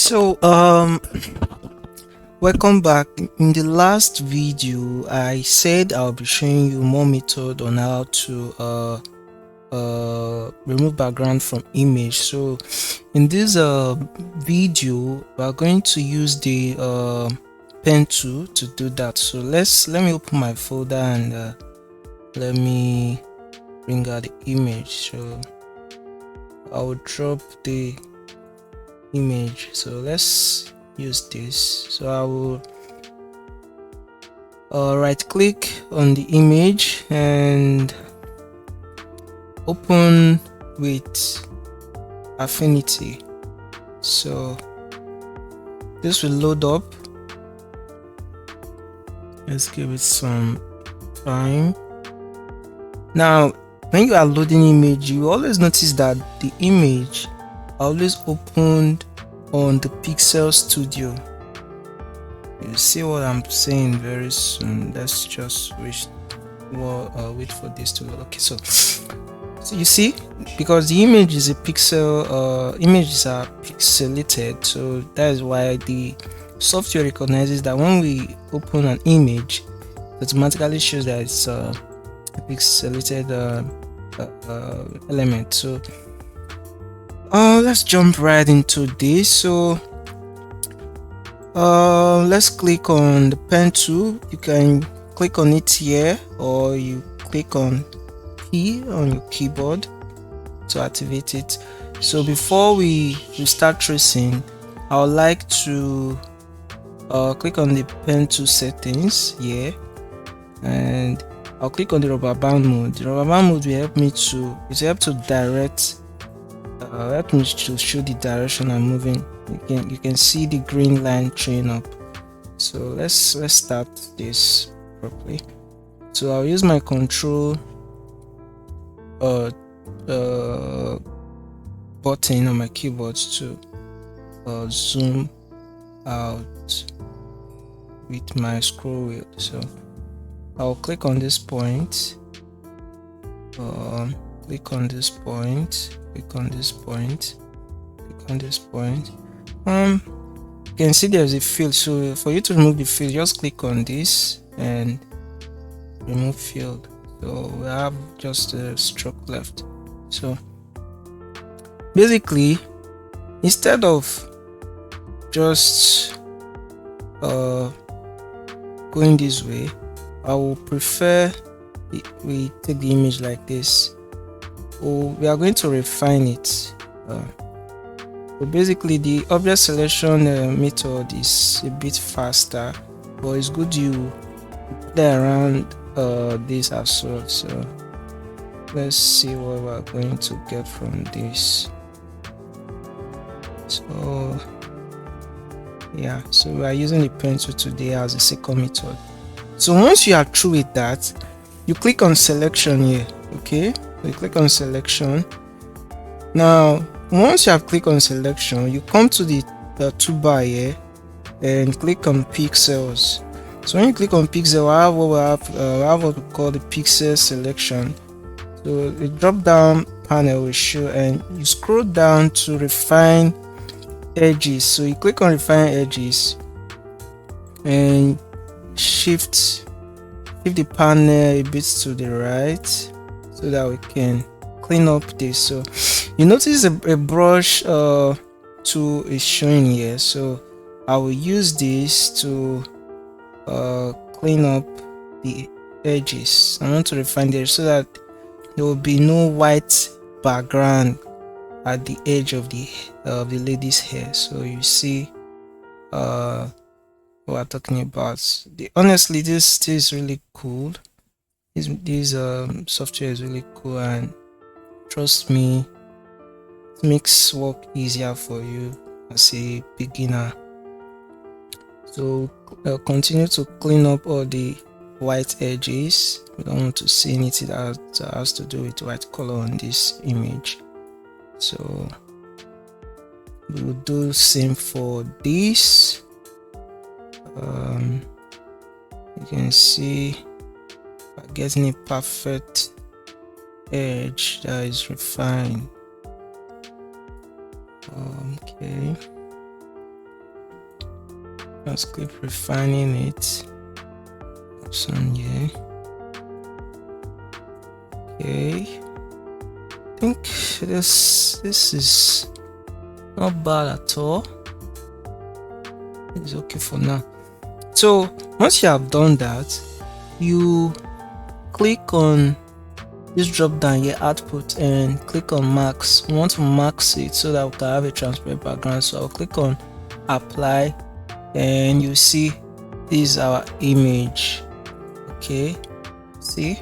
So welcome back. In the last video I said I'll be showing you more method on how to remove background from image. So in this video we are going to use the pen tool to do that. So let me open my folder and let me bring out the image. So I will drop the image. So let's use this. So I will right click on the image and open with Affinity. So this will load up. Let's give it some time. Now when you are loading image, you always notice that the image always opened on the Pixel Studio. You'll see what I'm saying very soon. Let's just wait for this to load. Okay, so you see, because the image is a pixel, images are pixelated, so that is why the software recognizes that when we open an image, it automatically shows that it's a pixelated element. So let's jump right into this. So let's click on the pen tool. You can click on it here, or you click on P on your keyboard to activate it. So before we start tracing, I would like to click on the pen tool settings here, and I'll click on the rubber band mode. The rubber band mode will help me to direct help me to show the direction I'm moving. You can see the green line train up. So let's start this properly. So I'll use my control button on my keyboard to zoom out with my scroll wheel. So I'll click on this point, click on this point, click on this point, click on this point. You can see there's a field. So for you to remove the field, just click on this and remove field. So we have just a stroke left. So basically, instead of just going this way, I will prefer we take the image like this. We are going to refine it. So basically, the object selection method is a bit faster, but it's good you play around this as well. So let's see what we're going to get from this. So yeah, so we are using the pencil today as a second method. So once you are through with that, you click on selection here. Okay, so you click on selection. Now once you have clicked on selection, you come to the toolbar here and click on pixels. So when you click on pixel, I have what we call the pixel selection. So the drop down panel will show, and you scroll down to refine edges. So you click on refine edges and shift the panel a bit to the right so that we can clean up this. So you notice a brush tool is showing here, so I will use this to clean up the edges. I want to refine the edge so that there will be no white background at the edge of the lady's hair. So you see what we're talking about. Honestly, this is really cool. This software is really cool, and trust me, it makes work easier for you as a beginner. So continue to clean up all the white edges. We don't want to see anything that has to do with white color on this image. So we will do the same for this. You can see we're getting a perfect edge that is refined. Okay, Just keep refining it. Some here. Okay. I think this is not bad at all. It's okay for now. So once you have done that, you click on this drop down here, output, and click on max. We want to max it so that we can have a transparent background. So I'll click on apply, and you see this is our image. Okay, see.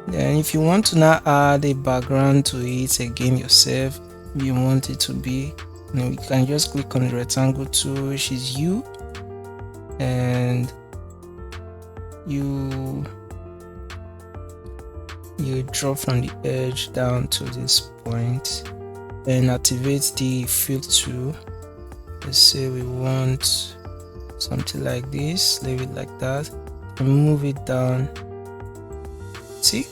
Then if you want to now add a background to it again yourself, if you want it to be, then you can just click on the rectangle tool, which is U, and you drop from the edge down to this point and activate the fill tool. Let's say we want something like this, leave it like that, and move it down. See,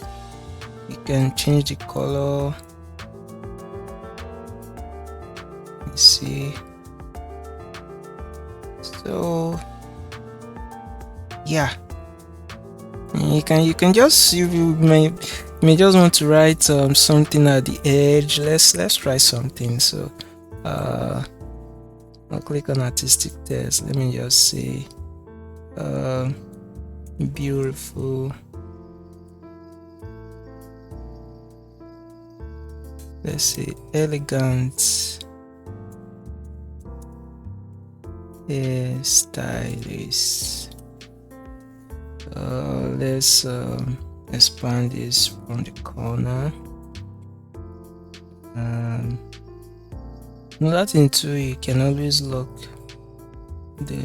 you can change the color. Let's see. So yeah, you can just, you may just want to write something at the edge. Let's try something. So I'll click on artistic text. Let me just say beautiful. Let's say elegant hairstylist. Let's expand this from the corner. Another thing too, you can always lock the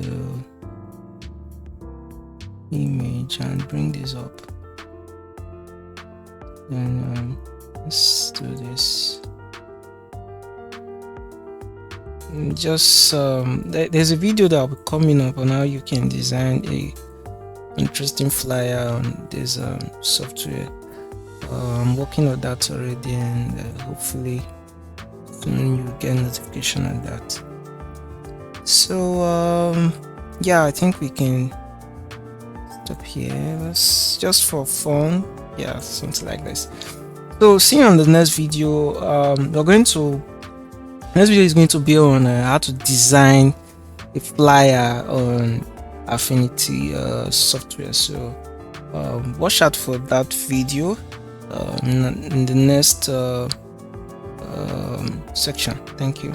image and bring this up. And let's do this. Just there's a video that will be coming up on how you can design a interesting flyer on this software. I'm working on that already, and hopefully soon you get notification on that. So yeah, I think we can stop here. Let's just for fun, yeah, something like this. So see you on the next video. Next video is going to be on how to design a flyer on Affinity software. So watch out for that video in the next section. Thank you.